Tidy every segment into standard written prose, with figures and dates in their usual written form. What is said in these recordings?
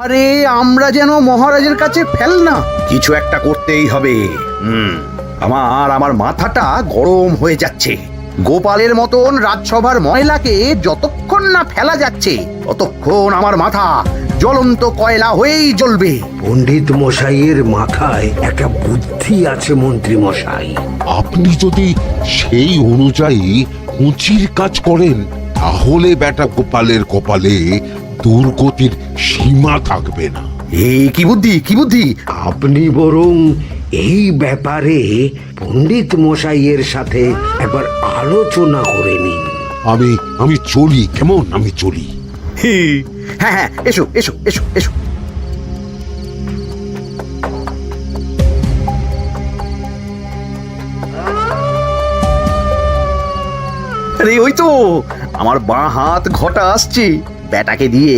আরে আমরা যেন মহারাজের কাছে ফেল না, কিছু একটা করতেই হবে। আমার মাথাটা গরম হয়ে যাচ্ছে। গোপালের মতন রাজসভার ময়লাকে যতক্ষণ না ফেলা যাচ্ছে ততক্ষণ আমার মাথা জ্বলন্ত কয়লা হয়েই জ্বলবে। পণ্ডিত মশাইয়ের মাথায় একটা বুদ্ধি আছে মন্ত্রী মশাই। আপনি যদি সেই অনুযায়ী উঁচির কাজ করেন তাহলে বেটা গোপালের কপালে দুর্গতির সীমা থাকবে না। এই কি বুদ্ধি, কি বুদ্ধি? আপনি বরং এই ব্যাপারে পণ্ডিত মশাইয়ের সাথে একবার আলোচনা করে নিন। আমি চলি, কেমন? আমি চলি। হ্যাঁ হ্যাঁ, এসো এসো এসো এসো। আরে ওই তো আমার বাঁ হাত ঘটা আসছে, বেটাকে দিয়ে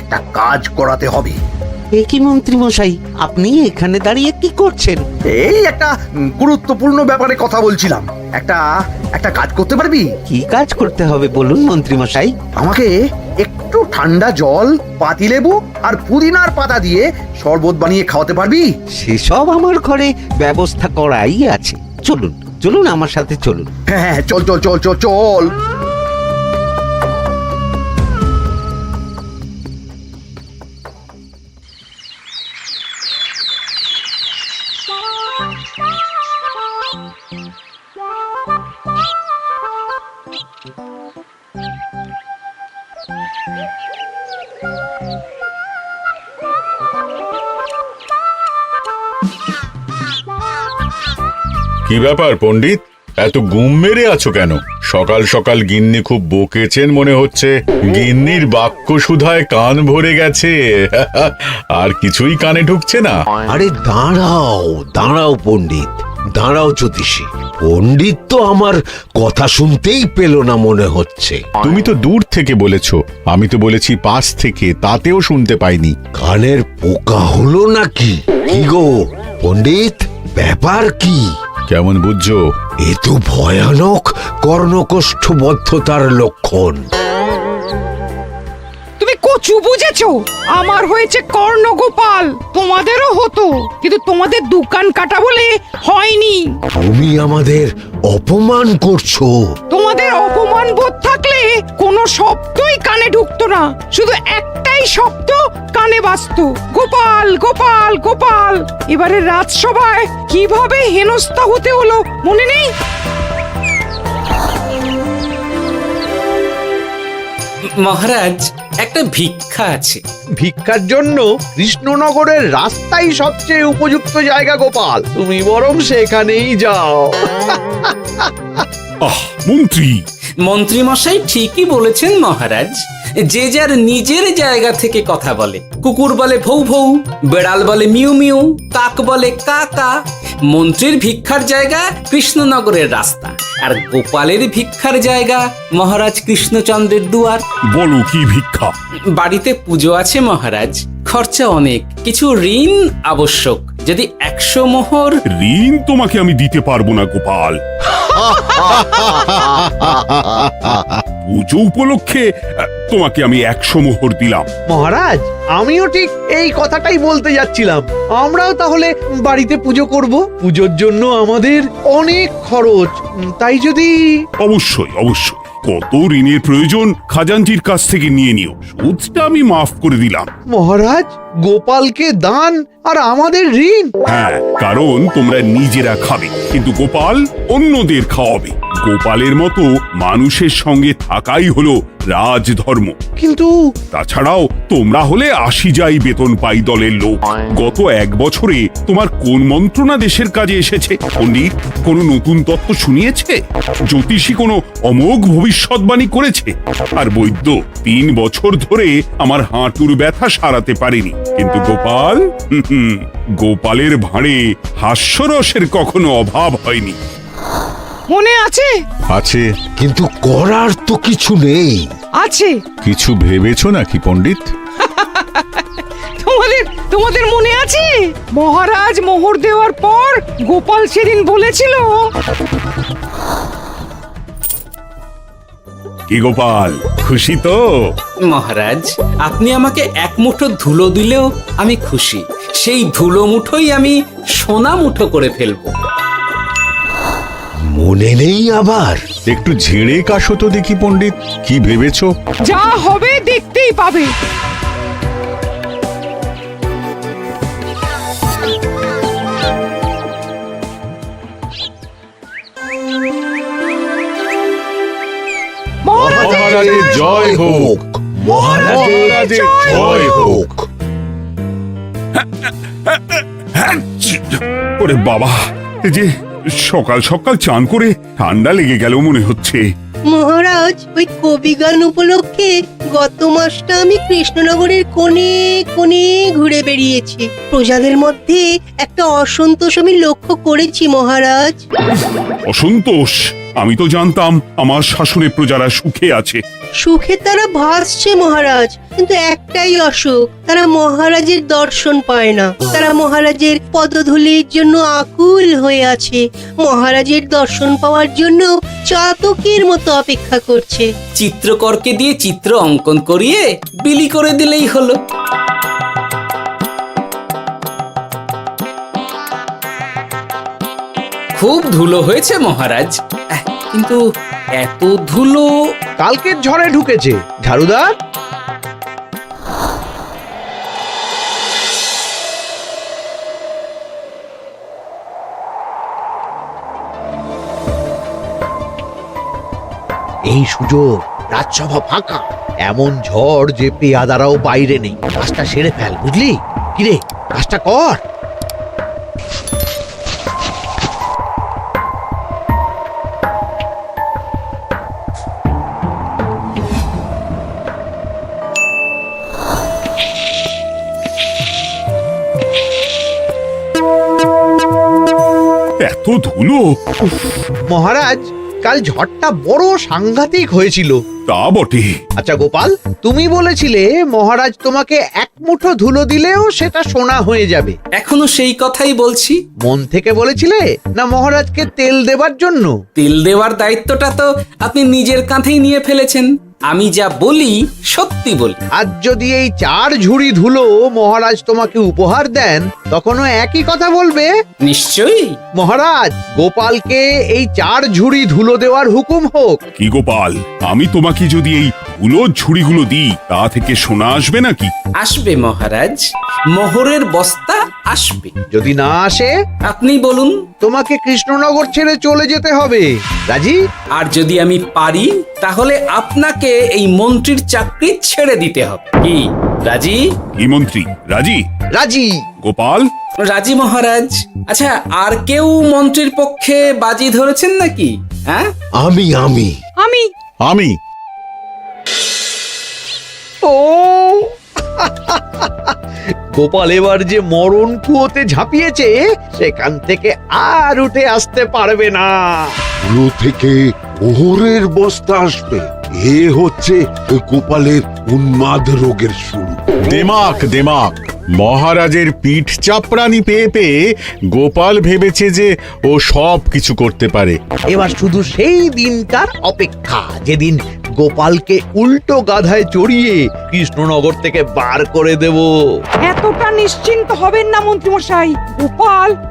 একটা কাজ করাতে হবে। এ কি মন্ত্রী মশাই, আপনি এখানে দাঁড়িয়ে কি করছেন? এই একটা গুরুত্বপূর্ণ ব্যাপারে কথা বলছিলাম। একটা কাজ করতে পারবি? কি কাজ করতে হবে বলুন মন্ত্রী মশাই। আমাকে একটু ঠান্ডা জল, পাতিলেবু আর পুদিনার পাতা দিয়ে শরবত বানিয়ে খাওয়াতে পারবি? সেসব আমার ঘরে ব্যবস্থা করাই আছে। চলুন চলুন, আমার সাথে চলুন। হ্যাঁ হ্যাঁ, চল চল চল চল চল। কি ব্যাপার পণ্ডিত, এত গুম মেরে আছো কেন? সকাল সকাল গিন্নি খুব বকেছেন মনে হচ্ছে। গিন্নির বাক্য সুধায় কান ভরে গেছে, আর কিছুই কানে ঢুকছে না। আরে দাঁড়াও দাঁড়াও পণ্ডিত, দাঁড়াও জ্যোতিষী। পণ্ডিত তো আমার কথা শুনতেই পেল না মনে হচ্ছে। তুমি তো দূর থেকে বলেছো, আমি তো বলেছি পাশ থেকে, তাতেও শুনতে পাইনি। কানের পোকা হলো নাকি? কি গো পণ্ডিত, ব্যাপার কি? কেমন বুঝছো? এ তো ভয়ানক কর্ণকোষ্ঠবদ্ধতার লক্ষণ। তুমি কচু বুঝেছো? আমার হয়েছে কর্ণগোপাল, তোমাদেরও হতো, কিন্তু তোমাদের দোকান কাটা বলে হয়নি। তুমি আমাদের অপমান করছো। তোমাদের অপমান বোধ থাকলে কোনো শব্দই কানে ঢুকতো না, শুধু একটাই শব্দ কানে বাজতো, গোপাল গোপাল গোপাল। এবারে রাজসভায় কিভাবে হেনস্থা হতে হলো মনে নেই? মহারাজ, একটা ভিক্ষা আছে। ভিক্ষার জন্য কৃষ্ণনগরের রাস্তাই সবচেয়ে উপযুক্ত জায়গা গোপাল, তুমি বরং সেখানেই যাও। মন্ত্রী, মন্ত্রী মশাই ঠিকই বলেছেন মহারাজ। যে যার নিজের জায়গা থেকে কথা বলে। কুকুর বলে ভৌ ভৌ, বেড়াল বলে মিউ মিউ, কাক বলে কা কা। মন্ত্রীর ভিক্ষার জায়গা কৃষ্ণনগরের রাস্তা, আর গোপালের ভিক্ষার জায়গা মহারাজ কৃষ্ণচন্দ্রের দুয়ার। বলো কি ভিক্ষা? বাড়িতে পুজো আছে মহারাজ, খরচা অনেক, কিছু ঋণ আবশ্যক। যদি 100 মোহর। ঋণ তোমাকে আমি দিতে পারবো না গোপাল। পুজো উপলক্ষে তোমাকে আমি 100 মোহর দিলাম। মহারাজ, আমিও ঠিক এই কথাটাই বলতে যাচ্ছিলাম। আমরাও তাহলে বাড়িতে পুজো করব। পুজোর জন্য আমাদের অনেক খরচ, তাই যদি... অবশ্যই অবশ্যই, কত ঋণের প্রয়োজন খাজাঞ্চির কাছ থেকে নিয়ে নিও, সুদটা আমি মাফ করে দিলাম। মহারাজ, গোপালকে দান আর আমাদের ঋণ? হ্যাঁ, কারণ তোমরা নিজেরা খাবে, কিন্তু গোপাল অন্যদের খাওয়াবে। গোপালের মতো মানুষের সঙ্গে থাকাই হলো রাজধর্ম। কিন্তু তাছাড়াও তোমরা হলে 80 যাই বেতন পাই দলের লোক। গত 1 বছরে তোমার কোন মন্ত্রণা দেশের কাজে এসেছে? পণ্ডিত কোনো নতুন তত্ত্ব শুনিয়েছে? জ্যোতিষী কোনো অমোঘ ভবিষ্যৎবাণী করেছে? আর বৈদ্য 3 বছর ধরে আমার হাঁটুর ব্যথা সারাতে পারেনি। কিন্তু গোপাল, গোপালের ভাঁড়ে হাস্যরসের কখনো অভাব হয়নি। মনে আছে? আছে। কিন্তু করার তো কিছু নেই। আছে। কিছু ভেবেছো নাকি পণ্ডিত? তোমাদের মনে আছে মহারাজ মোহর দেওয়ার পর গোপাল সেদিন বলেছিল, কি গোপাল, খুশি তো? মহারাজ, আপনি আমাকে এক মুঠো ধুলো দিলেও আমি খুশি। সেই ধুলো মুঠোই আমি সোনা মুঠো করে ফেলবো। মনে নেই আবার? একটু ঝেড়ে কাশো তো দেখি পণ্ডিত, কি ভেবেছো? যা হবে দেখতেই পাবে। মহারাজের জয় হোক, মহারাজের জয় হোক। ওরে বাবা, এই যে সকাল সকাল চান করে ঠান্ডা লেগে গেল মনে হচ্ছে। মহারাজ, ওই কবি গান উপলক্ষে গত মাসটা আমি কৃষ্ণনগরের কোণে কোণে ঘুরে বেরিয়েছি। প্রজাদের মধ্যে একটা অসন্তোষ আমি লক্ষ্য করেছি মহারাজ। অসন্তোষ? আমি তো জানতাম আমার শাসনে প্রজারা সুখে আছে। সুখে তারা ভাসছে মহারাজ, কিন্তু একটাই অসুখ, তারা মহারাজের দর্শন পায় না। তারা মহারাজের পদধূলির জন্য আকুল হয়ে আছে, মহারাজের দর্শন পাওয়ার জন্য চাতকের মতো অপেক্ষা করছে। চিত্রকরকে দিয়ে চিত্র অঙ্কন করিয়ে বিলি করে দিলেই হলো। খুব ধুলো হয়েছে মহারাজ, কিন্তু এত ধুলো। কালকের ঝড়ে ঢুকেছে। ঝাড়ুদার, এই সুযোগ, রাজসভা ফাঁকা, এমন ঝড় যে পেয়াদারাও বাইরে নেই। কাজটা সেরে ফেল, বুঝলি? কিরে, কাজটা কর। এত ধুলো! উফ, মহারাজ, কাল ঝড়টা বড় সাংঘাতিক হয়েছিল। তা বটে। আচ্ছা গোপাল, তুমি বলেছিলে মহারাজ তোমাকে এক মুঠো ধুলো দিলেও সেটা সোনা হয়ে যাবে। এখনো সেই কথাই বলছি। মন থেকে বলেছিলে না মহারাজকে তেল দেবার জন্য? তেল দেওয়ার দায়িত্বটা তো আপনি নিজের কাঁধেই নিয়ে ফেলেছেন। আমি যা বলি সত্যি বলি। আজ যদি এই 4 ঝুড়ি ধুলো মহারাজ তোমাকে উপহার দেন, তখনও একই কথা বলবে? নিশ্চয়ই। মহারাজ, গোপালকে এই 4 ঝুড়ি ধুলো দেওয়ার হুকুম হোক। কি গোপাল, আমি তোমাকে যদি এই ধুলোর ঝুড়িগুলো দিই, তা থেকে সোনা আসবে নাকি? আসবে মহারাজ, মোহরের বস্তা আসবে। যদি না আসে, আপনি বলুন। তোমাকে কৃষ্ণনগর ছেড়ে চলে যেতে হবে। রাজি? আর যদি আমি পারি, তাহলে আপনাকে এই মন্ত্রীর চাকরি ছেড়ে দিতে হবে। কি রাজি? কি মন্ত্রী, রাজি? রাজি। গোপাল? রাজি মহারাজ। আচ্ছা, আর কেউ মন্ত্রীর পক্ষে বাজি ধরেছেন নাকি? হ্যাঁ, আমি আমি আমি ও গোপাল এবার যে মরণ কুয়োতে ঝাঁপিয়েছে, সেখান থেকে আর উঠে আসতে পারবে না। ধুলো থেকে মোহরের বস্তা আসবে, এ হচ্ছে গোপালের উন্মাদ রোগের শুরু। দেমাক দেমাক, মহারাজের পিঠ চাপড়ানি পেয়ে পেয়ে গোপাল ভেবেছে যে ও সব কিছু করতে পারে। এবার শুধু সেই দিনটার অপেক্ষা, যেদিন গোপালকে উল্টো গাধায় চড়িয়ে কৃষ্ণনগর থেকে বার করে দেব। এতটা নিশ্চিন্ত হবেন না মন্ত্রীমশাই।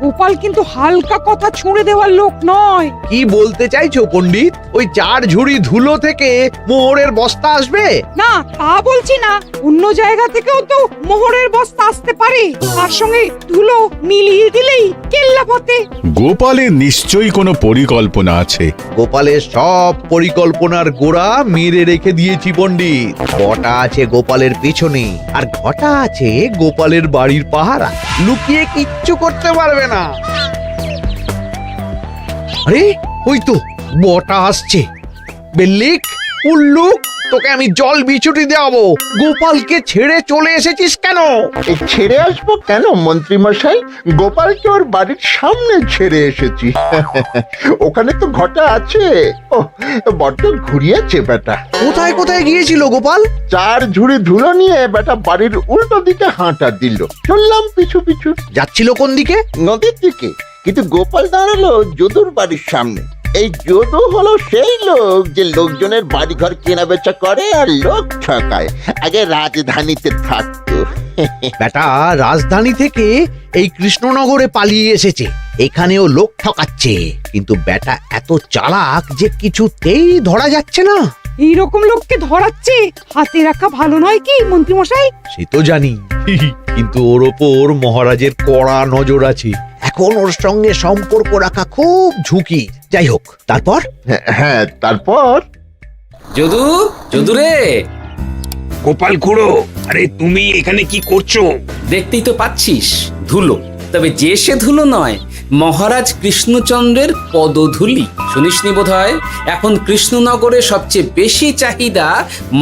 গোপাল কিন্তু হালকা কথা ছুঁড়ে দেওয়ার লোক নয়। কি বলতে চাইছো পণ্ডিত? ওই 4 ঝুড়ি ধুলো থেকে মোহরের বস্তা আসবে? না, তা বলছি না। অন্য জায়গা থেকেও তো মোহরের বস্তা আসতে পারে। তার সঙ্গে ধুলো মিলিয়ে দিলেই কেল্লাফতে। গোপালের নিশ্চয়ই কোনো পরিকল্পনা আছে। গোপালের সব পরিকল্পনার গোড়া মেরে রেখে দিয়েছি পণ্ডিত। ঘটা আছে গোপালের পেছনে, আর ঘটা আছে গোপালের বাড়ির পাহারা। লুকিয়ে কিচ্ছু করতে পারবে না। আরে ওই তো বটা আসছে। বেল্লিক, উল্লুক, তোকে আমি জল বিছুটি দেওয়াবো। গোপালকে ছেড়ে চলে এসেছিস কেন? ছেড়ে আসবো কেন মন্ত্রী মশাই? গোপালকে ওর বাড়ির সামনে ছেড়ে এসেছি। ওখানে তো ঘটা আছে। ও বড্ড ঘুরিয়েছে বেটা। কোথায় কোথায় গিয়েছিল গোপাল? 4 ঝুড়ি ধুলো নিয়ে বেটা বাড়ির উল্টো দিকে হাঁটা দিল। চললাম পিছু পিছু। যাচ্ছিল কোন দিকে? নদীর দিকে, কিন্তু গোপাল দাঁড়ালো যদুর বাড়ির সামনে। এই যদু হলো সেই লোক যে লোকজনের বাড়িঘর কেনা বেচা করে আর লোক ঠকায়। আগে রাজধানীতে থাকতো। বেটা রাজধানী থেকে এই কৃষ্ণনগরে পালিয়ে এসেছে, এখানেও লোক ঠকাচ্ছে, কিন্তু বেটা এত চালাক যে কিছুতেই ধরা যাচ্ছে না। এইরকম লোককে ধরাচ্ছে হাতে রাখা ভালো নয় কি মন্ত্রী মশাই? সে তো জানি, কিন্তু ওর ওপর মহারাজের কড়া নজর আছে। এখন ওর সঙ্গে সম্পর্ক রাখা খুব ঝুঁকি। যাই হোক, তারপর হ্যাঁ, তারপর যদু, যদু রে, গোপাল খুড়ো, আরে তুমি এখানে কি করছো? দেখতেই তো পাচ্ছিস ধুলো, তবে যে সে ধুলো নয়, মহারাজ কৃষ্ণচন্দ্রের পদধূলি। শুনিসনি বোধহয় এখন কৃষ্ণনগরে সবচেয়ে বেশি চাহিদা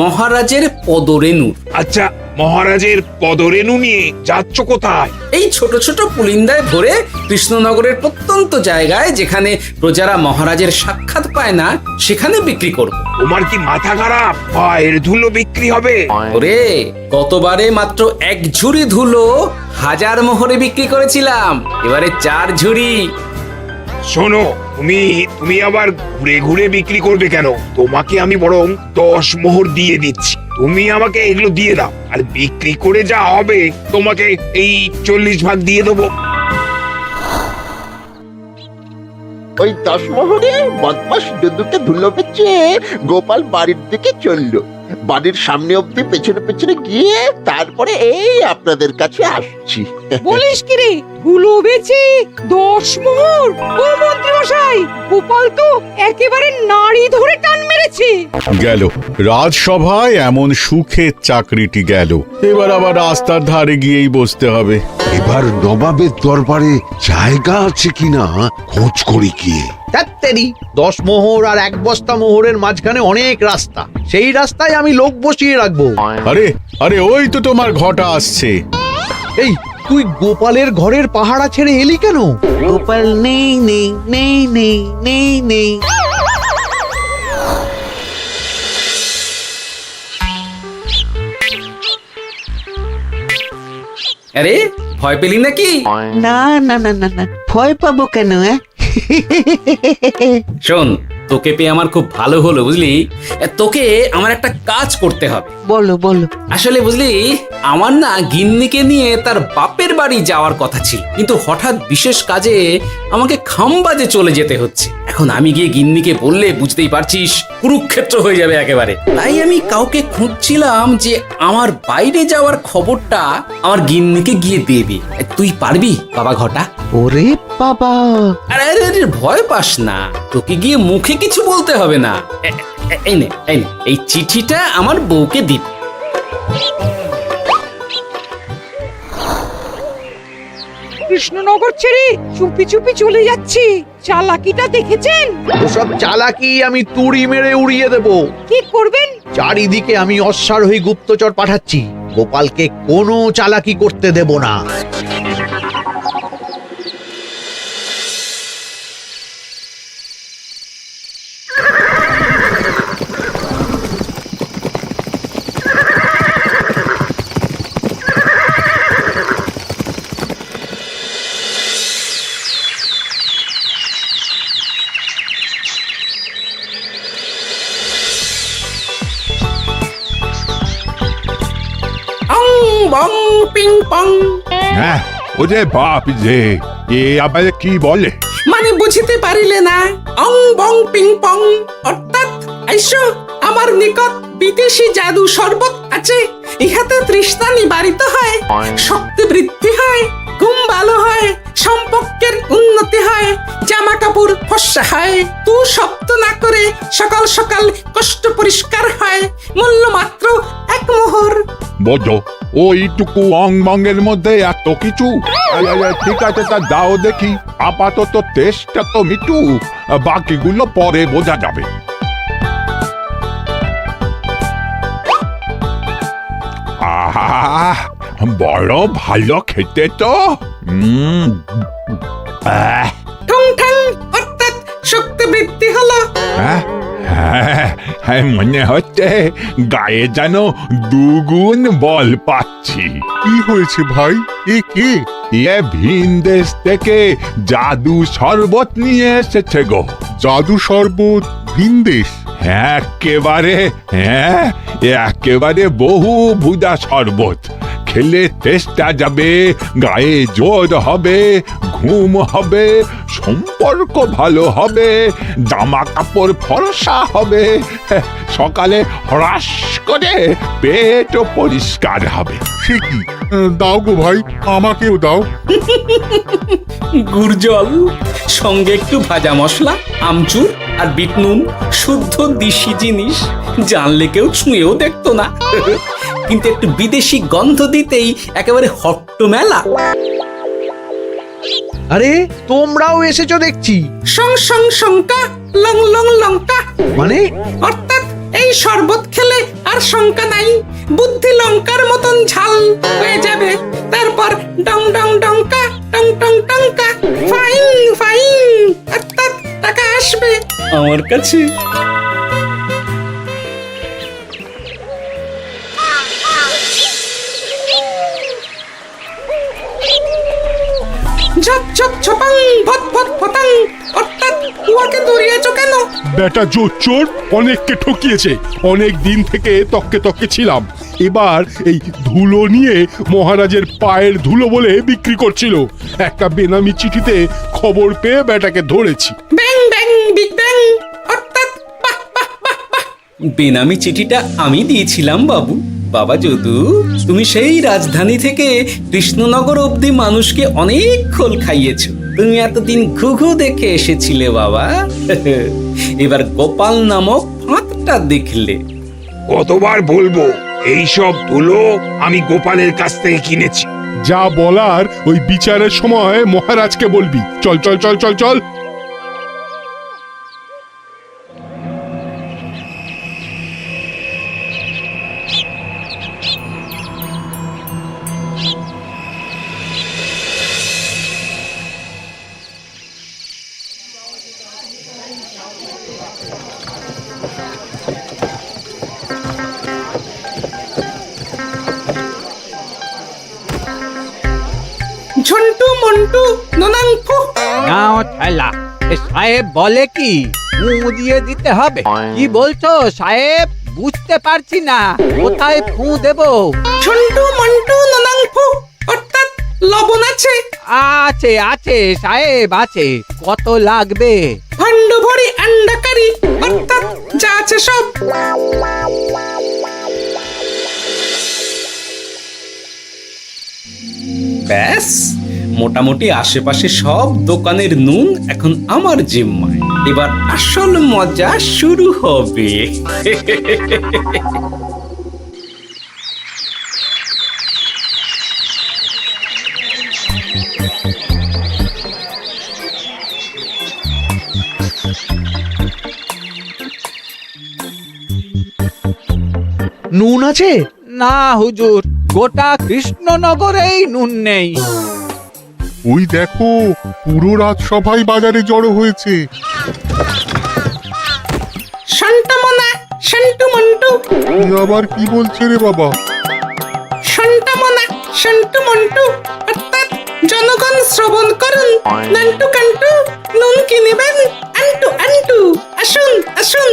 মহারাজের পদরেণু। আচ্ছা, মহারাজের পদরেণু নিয়ে যাচ্ছ কোথায়? এই ছোট ছোট পুলিন্দায় ভরে কৃষ্ণনগরের প্রত্যন্ত জায়গায় যেখানে প্রজারা মহারাজের সাক্ষাৎ পায় না সেখানে বিক্রি করব। তোমার কি মাথা খারাপ? পায়ের ধুলো বিক্রি হবে? ওরে, গতবারে মাত্র 1 ঝুড়ি ধুলো 1000 মোহরে বিক্রি করেছিলাম, এবারে 4 ঝুড়ি। শোনো, তুমি আবার ঘুরে ঘুরে বিক্রি করবে কেন? তোমাকে আমি বরং 10 মোহর দিয়ে দিচ্ছি, তুমি আমাকে এগুলো দিয়ে দাও, আর বিক্রি করে যা হবে তোমাকে এই 40 ভাগ দিয়ে দেবো। ওই 10 মোহরে বদমাস যদুকে ধুলো বেচে গোপাল বাড়ির দিকে চললো। বাড়ির সামনে অব্দি পেছনে পেছনে গিয়ে তারপরে এই আপনাদের কাছে আসছি। বলিস কি রে, ধুলো বেচে 10 মোহর? ও মন্ত্রী মশাই, গোপাল তো একেবারে নাড়ি ধরে টান মেরেছে। গেল রাজসভায় এমন সুখের চাকরিটি গেল, এবার আবার রাস্তার ধারে গিয়েই বসতে হবে। এবার নবাবের দরবারে জায়গা আছে কিনা খোঁজ করি গিয়ে। ধ্যাত্তেরি, 10 মোহর আর 1 বস্তা মোহরের মাঝখানে অনেক রাস্তা, সেই রাস্তায় আমি লোক বসিয়ে রাখবো। আরে আরে, ওই তো তোমার ঘটা আসছে। এই, তুই গোপালের ঘরের পাহারা ছেড়ে এলি কেন? গোপাল নেই নেই নেই নেই নেই নেই। আরে, ভয় পেলি নাকি? না না না না না, ভয় পাবো কেন? শোন, তোকে পেয়ে আমার খুব ভালো হলো বুঝলি। তোকে আমার একটা কাজ করতে হবে। বলো বলো। আসলে বুঝলি, আমার না গিন্নিকে নিয়ে তার বাপের বাড়ি যাওয়ার কথা ছিল, কিন্তু হঠাৎ বিশেষ কাজে আমাকে খামবাজে চলে যেতে হচ্ছে। এখন আমি গিয়ে গিন্নিকে বললে বুঝতেই পারছিস কুরুক্ষেত্র হয়ে যাবে একেবারে। তাই আমি কাউকে খুঁজছিলাম যে আমার বাইরে যাওয়ার খবরটা আমার গিন্নিকে গিয়ে দেবে। তুই পারবি বাবা ঘটা? ওরে বাবা, আরে আরে আরে, ভয় পাস না, তোকে গিয়ে মুখে কিছু বলতে হবে না। এই নে, এই চিঠিটা আমার বউকে দিবি। কৃষ্ণনগর ছেড়ে চুপি চুপি চলে যাচ্ছে, চালাকিটা দেখেছেন? ওসব চালাকি আমি তুড়ি মেরে উড়িয়ে দেব। কি করবেন? চারিদিকে আমি অশ্বারোহী গুপ্তচর পাঠাচ্ছি, গোপালকে কোনো চালাকি করতে দেব না। অং বং পিং পং। হ্যাঁ, ওরে বাপ রে, এ আবার কি বলে? মানে বুঝিতে পারিলে না? অং বং পিং পং অর্থাৎ আইসো আমার নিকট বিদেশি জাদু শরবত আছে, ইহাতে তৃষ্ণা নিবারিত হয়, শক্তি বৃদ্ধি হয়, ঘুম ভালো হয়, সম্পর্কের উন্নতি হয়, জামা কাপড় ফর্সা হয়, তু শব্দ না করে সকাল সকাল কষ্ট পরিষ্কার হয়, মূল্য মাত্র 1 মোহর। বলো, ওইটুকু অং বঙ্গের মধ্যে এত কিছু? ঠিক আছে, তা দাও দেখি, আপাতত টেস্টটা তো মিটু, বাকিগুলো পরে বোঝা যাবে। আহা, বড় ভালো খেতে তো। ঠং ঠং অর্থাৎ শক্তি বৃদ্ধি হলো। হ্যাঁ, মনে হচ্ছে গায়ে যেন 2 গুণ বল পাচ্ছি। কি হয়েছে ভাই? এ কে? এ ভিন দেশ থেকে জাদু শরবত নিয়ে এসেছে গো। জাদু শরবত ভিনদেশ? একেবারে বহু ভুজা শরবত। খেলে তেষ্টা যাবে, গায়ে জোর হবে, ঘুম হবে, সম্পর্ক ভালো হবে, জামা কাপড় ফর্সা হবে, সকালে হ্রাস করে পেটও পরিষ্কার হবে। সে কি? দাও গো ভাই, আমাকেও দাও। গুড় জল, সঙ্গে একটু ভাজা মশলা, আমচুর আর বিট নুন, শুদ্ধ দেশি জিনিস, জানলে কেউ ছুঁয়েও দেখতো না। কিন্তু একটু বিদেশি গন্ধ দিতেই একেবারে হট্ট মেলা। আরে তোমরাও এসেছো দেখছি। সং সং শঙ্কা, লং লং লঙ্কা। মানে অর্থাৎ এই শরবত খেলে আর শঙ্কা নাই, বুদ্ধি লঙ্কার মতন ঝাল হয়ে যাবে। তারপর ডং ডং ডঙ্কা, টং টং টঙ্কা, ফাইন ফাইন, অর্থাৎ টাকা আসবে আমার কাছে। ঝপ ঝপ ঝপাং, ভট ভট ফটাং, অর্থাৎ উহাকে দৌড়িয়েছো কেন? বেটা জোচ্চোর অনেককে ঠকিয়েছে। অনেক দিন থেকে তককে তককে ছিলাম। এবার এই ধুলো নিয়ে মহারাজের পায়ের ধুলো বলে বিক্রি করছিল। একটা বেনামি চিঠিতে খবর পেয়ে বেটাকে ধরেছি। ব্যাং ব্যাং বিগ ব্যাং, অর্থাৎ বাহ বাহ বাহ বাহ। বেনামি চিঠিটা আমি দিয়েছিলাম বাবু। বাবা যদু, তুমি সেই রাজধানী থেকে কৃষ্ণনগর অবধি মানুষকে অনেক খোল খাইয়েছো। তুমি এতদিন ঘুঘু দেখে এসেছিলে বাবা। এবার গোপাল নামক ফাঁদটা দেখলে। কতবার বলবো, এইসব ধুলো আমি গোপালের কাছ থেকে কিনেছি। যা বলার ওই বিচারের সময় মহারাজকে বলবি। চল চল চল চল চল। ঝন্টু মন্টু ননাঙ্কু। নাও ঠেলা। সাহেব বলে কি ফু দিয়ে দিতে হবে? কি বলছো সাহেব? বুঝতে পারছি না, কোথায় ফু দেব? ঝন্টু মন্টু ননাঙ্কু, অর্থাৎ লবণ আছে? আছে আছে সাহেব আছে। কত লাগবে? ভান্ড ভরি আন্ডাকারি, অর্থাৎ যা আছে সব। ব্যাস, মোটামুটি আশেপাশে সব দোকানের নুন এখন আমার জিম্মায়। এবার আসল মজা শুরু হবে। নুন আছে? না হুজুর, গোটা কৃষ্ণনগরেই নুন নেই। ওই দেখো, পুরো রাজসভাই বাজারে জড়ো হয়েছে। শান্তামনা, শান্টু মন্টু। এ আবার কি বলছে রে বাবা? শান্তামনা, শান্টু মন্টু, অর্থাৎ জনগণ শ্রবণ করুন। নান্টু কান্টু, নুন কি নেবেন? আন্টু আন্টু, আসুন আসুন।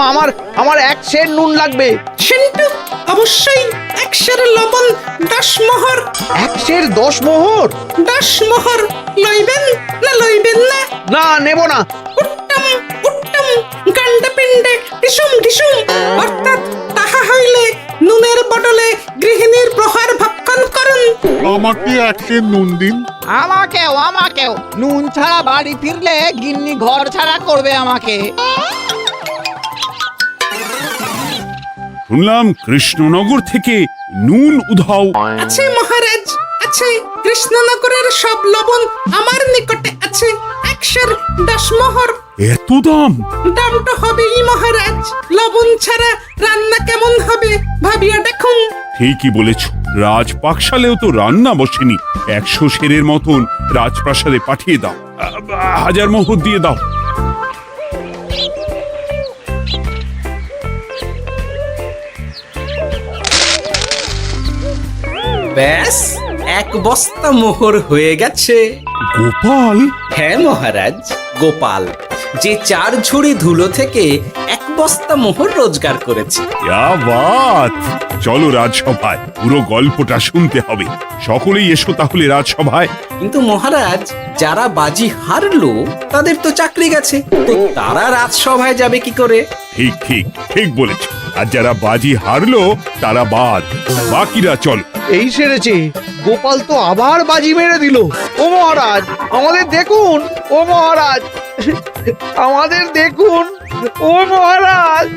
আমার আমার এক সের নুন লাগবে। শান্টু, অবশ্যই 100 লবণ 10 মোহর। 10 মোহর? 10 মোহর লইবেন না লইবেন না? না, নেব না। উত্তম উত্তম, গান্ডা পিণ্ডে ঢিসুম ঢিসুম, অর্থাৎ তাহা হইলে নুনের বদলে গৃহিণীর প্রহার ভক্ষণ করুন। আমাকে 1 সের নুন দিন। আমাকেও আমাকেও। নুন ছাড়া বাড়ি ফিরলে গিন্নি ঘর ছাড়া করবে আমাকে। শুনলাম কৃষ্ণনগর থেকে নুন উধাও। আছে মহারাজ, আছে। কৃষ্ণনগরের সব লবণ আমার নিকটে আছে। 110 মোহর। এত দাম? দাম তো হবেই মহারাজ, লবণ ছাড়া রান্না কেমন হবে ভাবিয়া দেখুন। ঠিকই বলেছ, রাজপাকশালেও তো রান্না বসেনি। 100 সেরের মতন রাজপ্রাসাদে পাঠিয়ে দাও। 1000 মোহর দিয়ে দাও। ব্যাস, এক বস্তা মোহর হয়ে গেছে। গোপাল? হ্যাঁ মহারাজ, গোপাল, যে 4 ঝুড়ি ধুলো থেকে এক বস্তা মোহর রোজগার করেছে। ইয়া বাত! চলো রাজসভায়, পুরো গল্পটা শুনতে হবে। সকলেই এসো তাহলে রাজসভায়। কিন্তু মহারাজ, যারা বাজি হারলো তাদের তো চাকরি গেছে, তো তারা রাজসভায় যাবে কি করে? ঠিক ঠিক ঠিক বলেছ। আর যারা বাজি হারলো তারা বাদ, বাকিরা চলো। এই সেরেছে, গোপাল তো আবার বাজি মেরে দিল। ও মহারাজ, আমাদের দেখুন। ও মহারাজ, আমাদের দেখুন। ও মহারাজ।